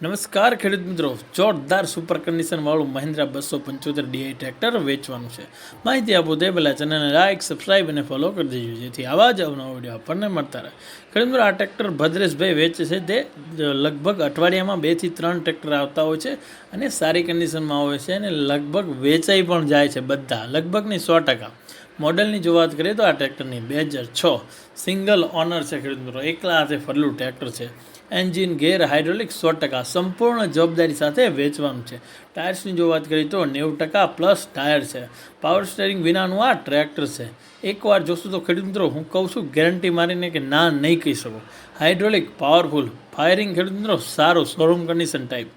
નમસ્કાર ખેડૂત મિત્રો, જોરદાર સુપર કન્ડિશન વાળું મહિન્દ્રા 275 ડીઆઈ ટ્રેક્ટર વેચવાનું છે. માહિતી આપો તે પહેલાં ચેનલને લાઇક, સબસ્ક્રાઇબ અને ફોલો કરી દેજો, જેથી આવા જ અવનવા વિડીયો આપણને મળતા રહે. ખેડૂત મિત્રો, આ ટ્રેક્ટર ભદ્રેશભાઈ વેચે છે. તે લગભગ અઠવાડિયામાં 2 થી 3 ટ્રેક્ટર આવતા હોય છે અને સારી કન્ડિશનમાં હોય છે અને લગભગ વેચાઈ પણ જાય છે. બધા લગભગની 100%. મોડલની જો વાત કરીએ તો આ ટ્રેક્ટરની 2006 સિંગલ ઓનર છે. ખેડૂત મિત્રો, એકલા હાથે ફરેલું ટ્રેક્ટર છે. એન્જિન, ગેર, હાઇડ્રોલિક 100%. સંપૂર્ણ જવાબદારી સાથે વેચવાનું છે. ટાયર્સની જો વાત કરીએ તો 90% પ્લસ ટાયર છે. પાવર સ્ટેરિંગ વિનાનું આ ટ્રેક્ટર છે. એકવાર જોશું તો ખેડૂત મિત્રો, હું કહું છું ગેરંટી મારીને કે ના નહીં કહી શકો. હાઇડ્રોલિક પાવરફુલ, ફાયરિંગ ખેડૂત મિત્રો સારું, શોરૂમ કન્ડિશન ટાઈપ.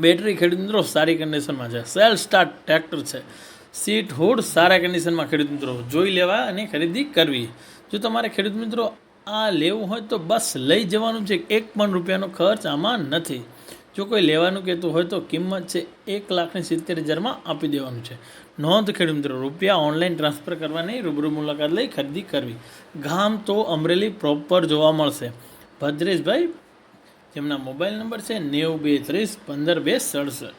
બેટરી ખેડૂત મિત્રો સારી કન્ડિશનમાં છે. સેલ્ફ સ્ટાર્ટ ટ્રેક્ટર છે. સીટ હુડ સારા કન્ડિશનમાં ખેડૂત મિત્રો જોઈ લેવા અને ખરીદી કરવી. જો તમારે ખેડૂત મિત્રો આ લેવું હોય તો બસ લઈ જવાનું છે. 1 પણ રૂપિયાનો ખર્ચ આમાં નથી. જો કોઈ લેવાનું કહેતું હોય તો કિંમત છે 1,70,000 આપી દેવાનું છે. નોંધ ખેડૂત મિત્રો, રૂપિયા ઓનલાઈન ટ્રાન્સફર કરવાની, રૂબરૂ મુલાકાત લઈ ખરીદી કરવી. ગામ તો અમરેલી પ્રોપર જોવા મળશે. ભદ્રેશભાઈ, જેમના મોબાઈલ નંબર છે 9230 15 2 67.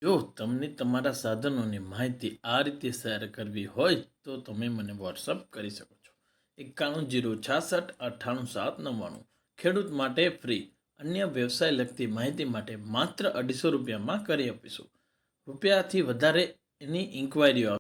જો તમને તમારા સાધનોની માહિતી આ રીતે શેર કરવી હોય તો તમે મને વોટ્સઅપ કરી શકો છો. 9106689799. ખેડૂત માટે ફ્રી. અન્ય વ્યવસાય લગતી માહિતી માટે માત્ર 250 રૂપિયામાં કરી આપીશું. રૂપિયાથી વધારે એની ઇન્ક્વાયરીઓ